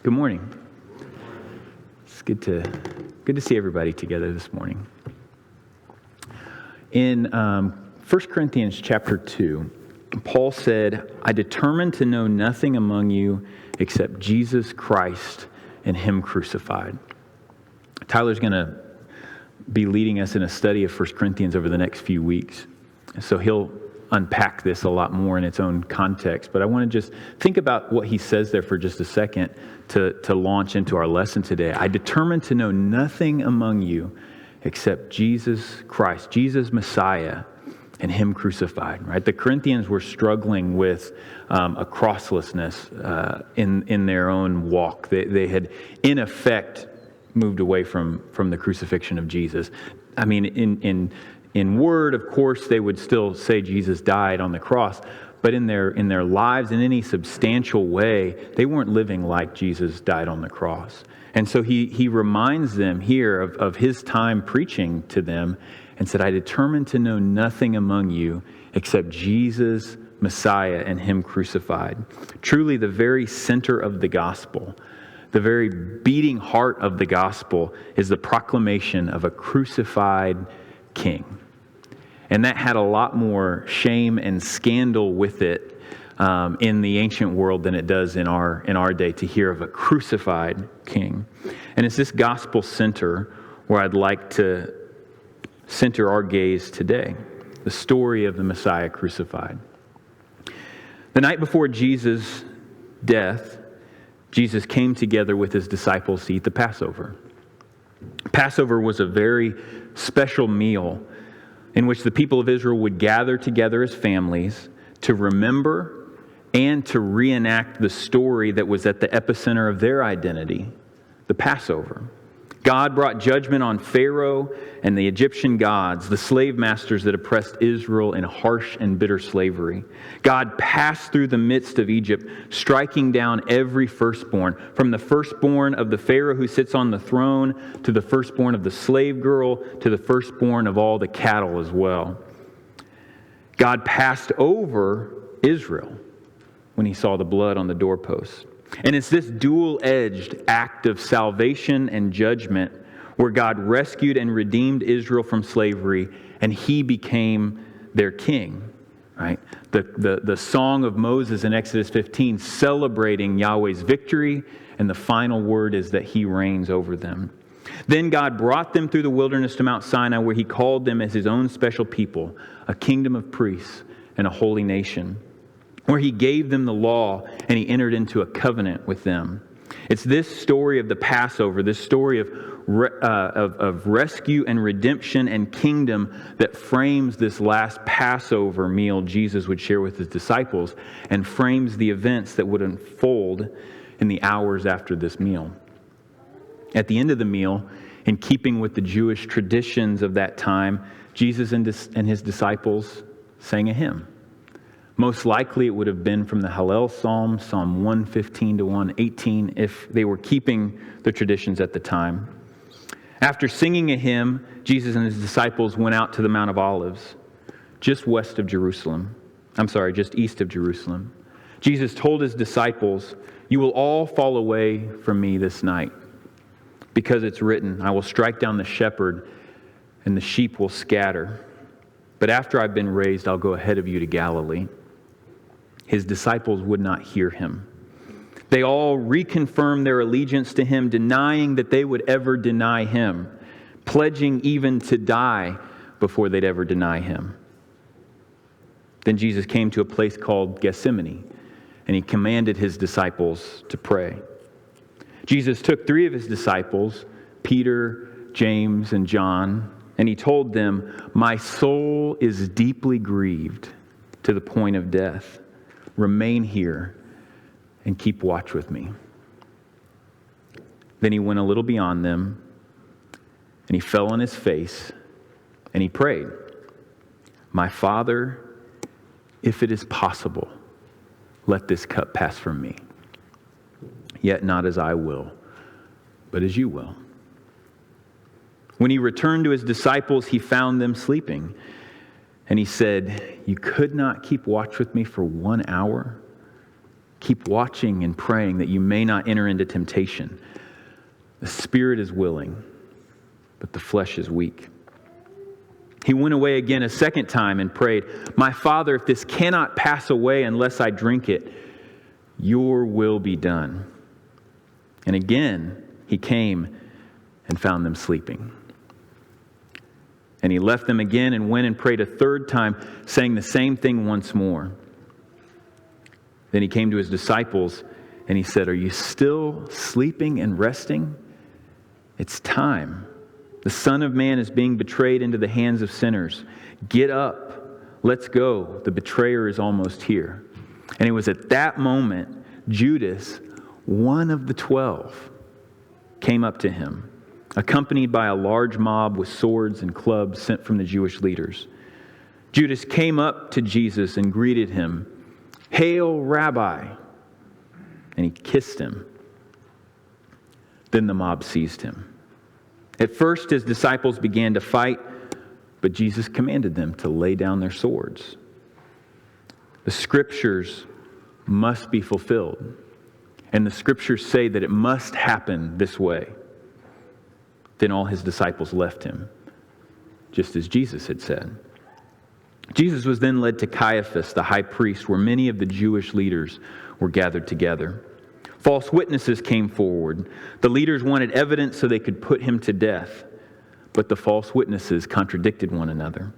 Good morning. It's good to see everybody together this morning. In 1 Corinthians chapter 2, Paul said, "I determined to know nothing among you except Jesus Christ and Him crucified." Tyler's going to be leading us in a study of 1 Corinthians over the next few weeks. So he'll unpack this a lot more in its own context. But I want to just think about what he says there for just a second to launch into our lesson today. I determined to know nothing among you except Jesus Christ, Jesus Messiah, and Him crucified. Right? The Corinthians were struggling with a crosslessness in their own walk. They had, in effect, moved away from the crucifixion of Jesus. I mean, in word, of course, they would still say Jesus died on the cross, but in their lives, in any substantial way, they weren't living like Jesus died on the cross. And so he reminds them here of his time preaching to them and said, "I determined to know nothing among you except Jesus, Messiah, and Him crucified." Truly the very center of the gospel, the very beating heart of the gospel is the proclamation of a crucified King. And that had a lot more shame and scandal with it in the ancient world than it does in our day to hear of a crucified King. And it's this gospel center where I'd like to center our gaze today, the story of the Messiah crucified. The night before Jesus' death, Jesus came together with His disciples to eat the Passover. Passover was a very special meal in which the people of Israel would gather together as families to remember and to reenact the story that was at the epicenter of their identity, the Passover. God brought judgment on Pharaoh and the Egyptian gods, the slave masters that oppressed Israel in harsh and bitter slavery. God passed through the midst of Egypt, striking down every firstborn, from the firstborn of the Pharaoh who sits on the throne, to the firstborn of the slave girl, to the firstborn of all the cattle as well. God passed over Israel when He saw the blood on the doorposts. And it's this dual-edged act of salvation and judgment where God rescued and redeemed Israel from slavery, and He became their king. Right? The song of Moses in Exodus 15 celebrating Yahweh's victory, and the final word is that He reigns over them. Then God brought them through the wilderness to Mount Sinai, where He called them as His own special people, a kingdom of priests and a holy nation, where He gave them the law and He entered into a covenant with them. It's this story of the Passover, this story of rescue and redemption and kingdom that frames this last Passover meal Jesus would share with His disciples and frames the events that would unfold in the hours after this meal. At the end of the meal, in keeping with the Jewish traditions of that time, Jesus and His disciples sang a hymn. Most likely it would have been from the Hallel Psalm, Psalm 115 to 118, if they were keeping the traditions at the time. After singing a hymn, Jesus and His disciples went out to the Mount of Olives, just east of Jerusalem. Jesus told His disciples, "You will all fall away from me this night, because it's written, I will strike down the shepherd and the sheep will scatter. But after I've been raised, I'll go ahead of you to Galilee." His disciples would not hear Him. They all reconfirmed their allegiance to Him, denying that they would ever deny Him, pledging even to die before they'd ever deny Him. Then Jesus came to a place called Gethsemane, and He commanded His disciples to pray. Jesus took 3 of His disciples, Peter, James, and John, and He told them, "My soul is deeply grieved to the point of death. Remain here and keep watch with me." Then He went a little beyond them, and He fell on His face, and He prayed, "My Father, if it is possible, let this cup pass from me. Yet not as I will, but as you will." When He returned to His disciples, He found them sleeping. And He said, "You could not keep watch with me for 1 hour? Keep watching and praying that you may not enter into temptation. The spirit is willing, but the flesh is weak." He went away again a second time and prayed, "My Father, if this cannot pass away unless I drink it, your will be done." And again he came and found them sleeping. And he left them again and went and prayed a third time, saying the same thing once more. Then he came to his disciples and he said, "Are you still sleeping and resting? It's time. The Son of Man is being betrayed into the hands of sinners. Get up. Let's go. The betrayer is almost here." And it was at that moment Judas, one of the 12, came up to him, accompanied by a large mob with swords and clubs sent from the Jewish leaders. Judas came up to Jesus and greeted him, "Hail, Rabbi!" And he kissed him. Then the mob seized him. At first his disciples began to fight, but Jesus commanded them to lay down their swords. The Scriptures must be fulfilled, and the Scriptures say that it must happen this way. Then all his disciples left him, just as Jesus had said. Jesus was then led to Caiaphas, the high priest, where many of the Jewish leaders were gathered together. False witnesses came forward. The leaders wanted evidence so they could put him to death, but the false witnesses contradicted one another.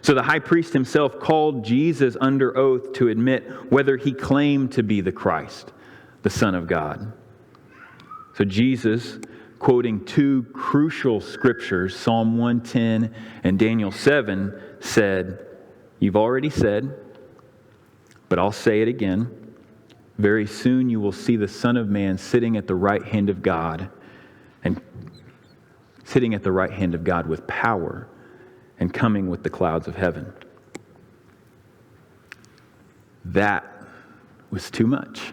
So the high priest himself called Jesus under oath to admit whether he claimed to be the Christ, the Son of God. So Jesus, quoting two crucial scriptures, Psalm 110 and Daniel 7, said, "You've already said, but I'll say it again. Very soon you will see the Son of Man sitting at the right hand of God, and sitting at the right hand of God with power, and coming with the clouds of heaven." That was too much,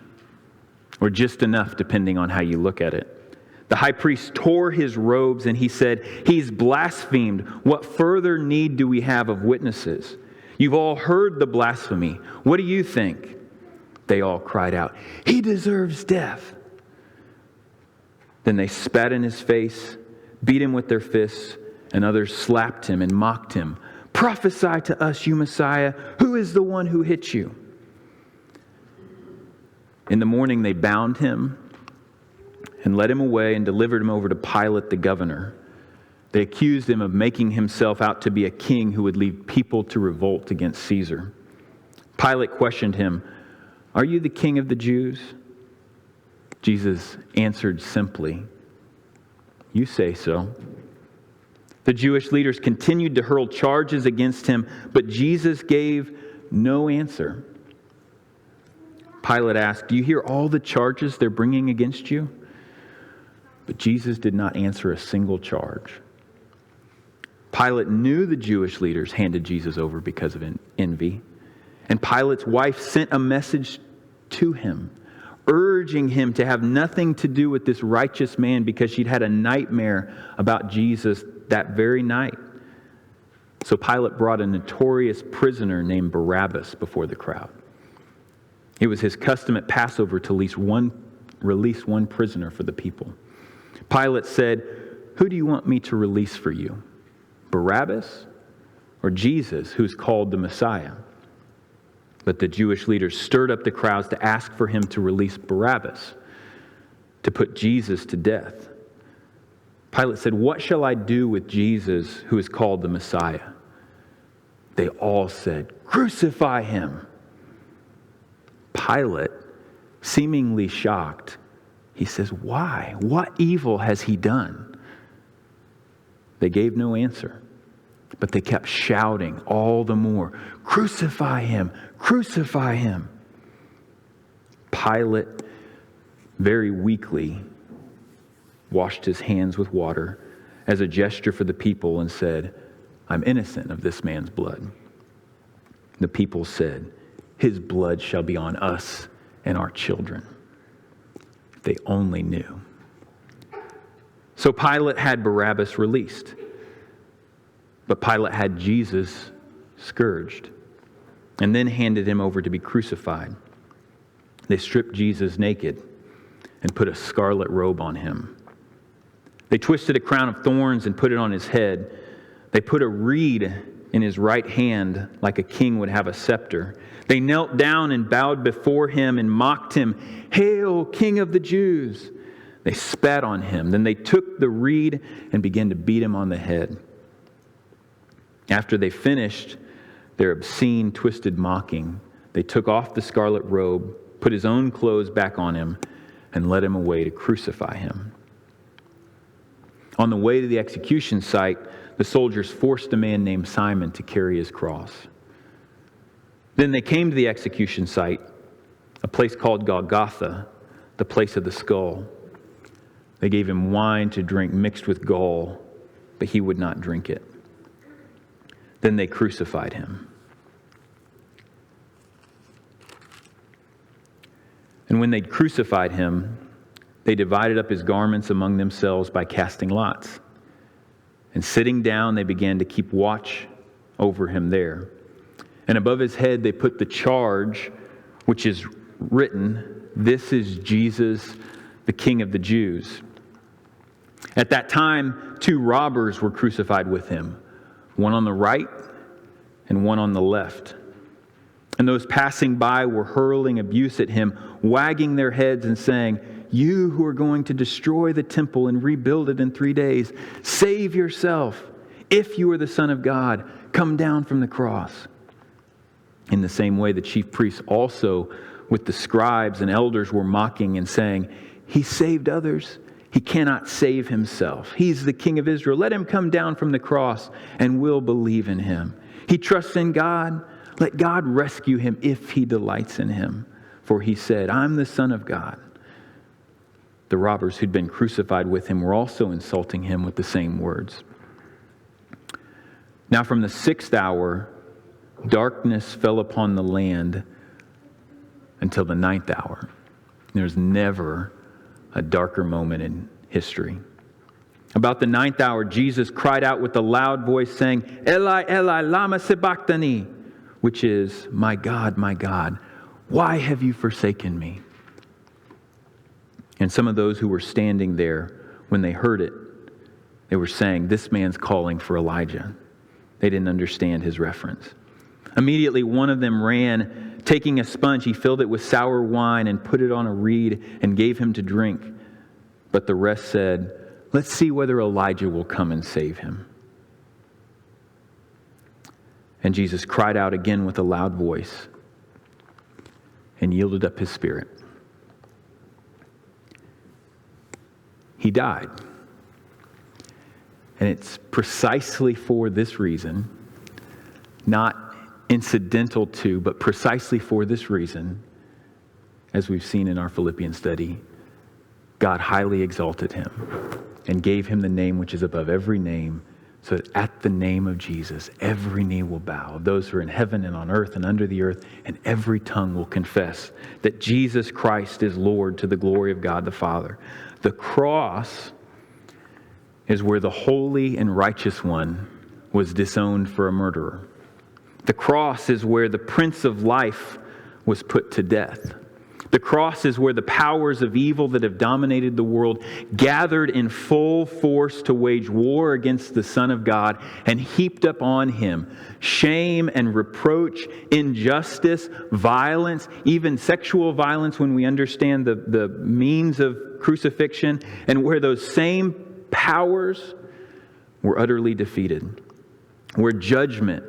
or just enough depending on how you look at it. The high priest tore his robes and he said, "He's blasphemed. What further need do we have of witnesses? You've all heard the blasphemy. What do you think?" They all cried out, "He deserves death." Then they spat in his face, beat him with their fists, and others slapped him and mocked him. "Prophesy to us, you Messiah. Who is the one who hit you?" In the morning they bound him and led him away and delivered him over to Pilate the governor. They accused him of making himself out to be a king who would lead people to revolt against Caesar. Pilate questioned him, "Are you the king of the Jews?" Jesus answered simply, "You say so." The Jewish leaders continued to hurl charges against him, but Jesus gave no answer. Pilate asked, "Do you hear all the charges they're bringing against you?" But Jesus did not answer a single charge. Pilate knew the Jewish leaders handed Jesus over because of envy. And Pilate's wife sent a message to him, urging him to have nothing to do with this righteous man because she'd had a nightmare about Jesus that very night. So Pilate brought a notorious prisoner named Barabbas before the crowd. It was his custom at Passover to release one prisoner for the people. Pilate said, "Who do you want me to release for you? Barabbas or Jesus, who's called the Messiah?" But the Jewish leaders stirred up the crowds to ask for him to release Barabbas, to put Jesus to death. Pilate said, "What shall I do with Jesus, who is called the Messiah?" They all said, "Crucify him." Pilate, seemingly shocked, he says, "Why? What evil has he done?" They gave no answer, but they kept shouting all the more, "Crucify him! Crucify him!" Pilate, very weakly, washed his hands with water as a gesture for the people and said, "I'm innocent of this man's blood." The people said, "His blood shall be on us and our children." If they only knew. So Pilate had Barabbas released, but Pilate had Jesus scourged and then handed him over to be crucified. They stripped Jesus naked and put a scarlet robe on him. They twisted a crown of thorns and put it on his head. They put a reed in his right hand like a king would have a scepter. They knelt down and bowed before him and mocked him, "Hail, King of the Jews!" They spat on him. Then they took the reed and began to beat him on the head. After they finished their obscene, twisted mocking, they took off the scarlet robe, put his own clothes back on him, and led him away to crucify him. On the way to the execution site, the soldiers forced a man named Simon to carry his cross. Then they came to the execution site, a place called Golgotha, the place of the skull. They gave him wine to drink mixed with gall, but he would not drink it. Then they crucified him. And when they'd crucified him, they divided up his garments among themselves by casting lots. And sitting down, they began to keep watch over him there. And above his head, they put the charge, which is written, "This is Jesus, the King of the Jews." At that time, 2 robbers were crucified with him, one on the right and one on the left. And those passing by were hurling abuse at him, wagging their heads and saying, "You who are going to destroy the temple and rebuild it in 3 days, save yourself. If you are the Son of God, come down from the cross." In the same way, the chief priests also with the scribes and elders were mocking and saying, "He saved others. He cannot save himself. He's the King of Israel. Let him come down from the cross and we'll believe in him. He trusts in God. Let God rescue him if he delights in him. For he said, 'I'm the Son of God.'" The robbers who'd been crucified with him were also insulting him with the same words. Now from the 6th hour, darkness fell upon the land until the 9th hour. There's never a darker moment in history. About the 9th hour, Jesus cried out with a loud voice saying, "Eli, Eli, lama sabachthani," which is, my God, why have you forsaken me?" And some of those who were standing there, when they heard it, they were saying, "This man's calling for Elijah." They didn't understand his reference. Immediately one of them ran, taking a sponge, he filled it with sour wine and put it on a reed and gave him to drink. But the rest said, "Let's see whether Elijah will come and save him." And Jesus cried out again with a loud voice and yielded up his spirit. He died. And it's precisely for this reason, not incidental to, but precisely for this reason, as we've seen in our Philippians study, God highly exalted him and gave him the name which is above every name, so that at the name of Jesus, every knee will bow, those who are in heaven and on earth and under the earth, and every tongue will confess that Jesus Christ is Lord, to the glory of God the Father. The cross is where the holy and righteous one was disowned for a murderer. The cross is where the Prince of Life was put to death. The cross is where the powers of evil that have dominated the world gathered in full force to wage war against the Son of God and heaped up on him shame and reproach, injustice, violence, even sexual violence when we understand the means of crucifixion, and where those same powers were utterly defeated, where judgment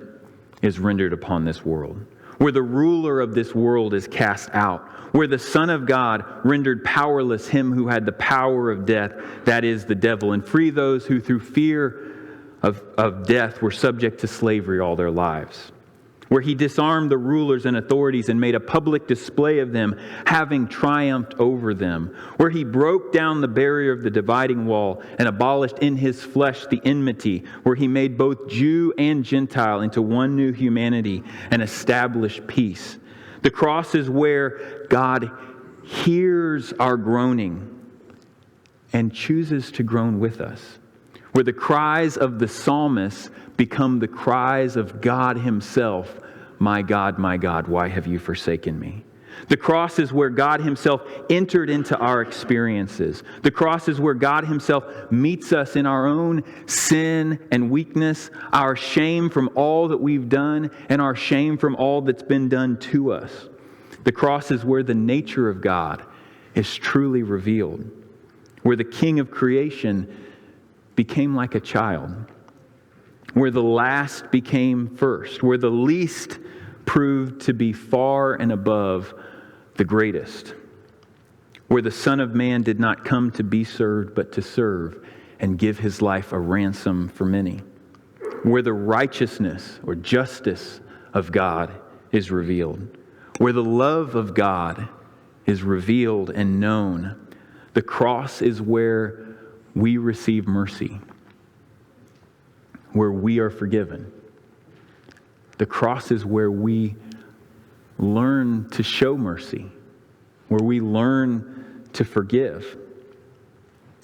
is rendered upon this world, where the ruler of this world is cast out, where the Son of God rendered powerless him who had the power of death, that is the devil, and free those who through fear of death were subject to slavery all their lives, where he disarmed the rulers and authorities and made a public display of them, having triumphed over them, where he broke down the barrier of the dividing wall and abolished in his flesh the enmity, where he made both Jew and Gentile into one new humanity and established peace. The cross is where God hears our groaning and chooses to groan with us, where the cries of the psalmist become the cries of God himself. My God, why have you forsaken me?" The cross is where God himself entered into our experiences. The cross is where God himself meets us in our own sin and weakness, our shame from all that we've done, and our shame from all that's been done to us. The cross is where the nature of God is truly revealed, where the King of creation became like a child, where the last became first, where the least proved to be far and above the greatest, where the Son of Man did not come to be served, but to serve and give his life a ransom for many, where the righteousness or justice of God is revealed, where the love of God is revealed and known. The cross is where we receive mercy, where we are forgiven. The cross is where we learn to show mercy, where we learn to forgive.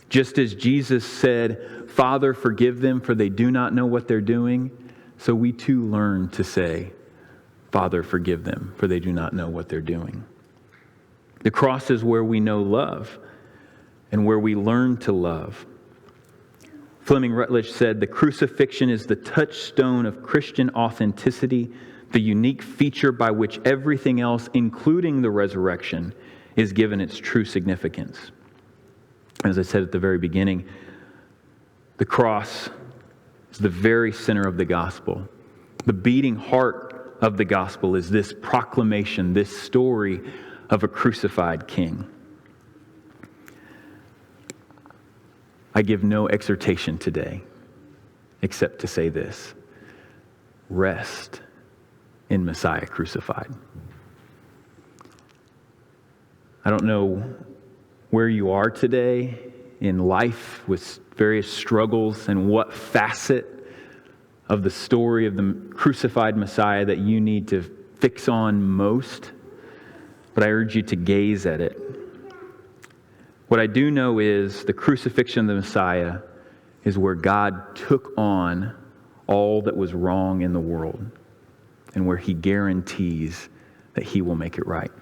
Just as Jesus said, "Father, forgive them, for they do not know what they're doing," so we too learn to say, "Father, forgive them, for they do not know what they're doing." The cross is where we know love and where we learn to love. Fleming Rutledge said, "The crucifixion is the touchstone of Christian authenticity, the unique feature by which everything else, including the resurrection, is given its true significance." As I said at the very beginning, the cross is the very center of the gospel. The beating heart of the gospel is this proclamation, this story of a crucified king. I give no exhortation today except to say this: rest in Messiah crucified. I don't know where you are today in life with various struggles and what facet of the story of the crucified Messiah that you need to fix on most, but I urge you to gaze at it. What I do know is the crucifixion of the Messiah is where God took on all that was wrong in the world and where he guarantees that he will make it right.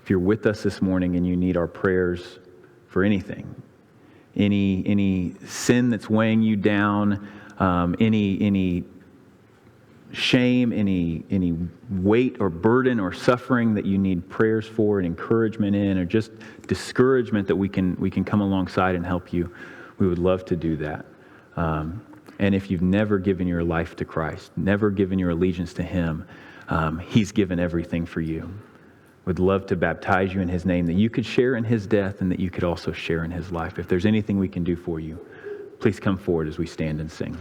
If you're with us this morning and you need our prayers for anything, any sin that's weighing you down, any shame, any weight or burden or suffering that you need prayers for and encouragement in, or just discouragement that we can come alongside and help you, we would love to do that. And if you've never given your life to Christ, never given your allegiance to him, he's given everything for you. Would love to baptize you in his name, that you could share in his death and that you could also share in his life. If there's anything we can do for you, please come forward as we stand and sing.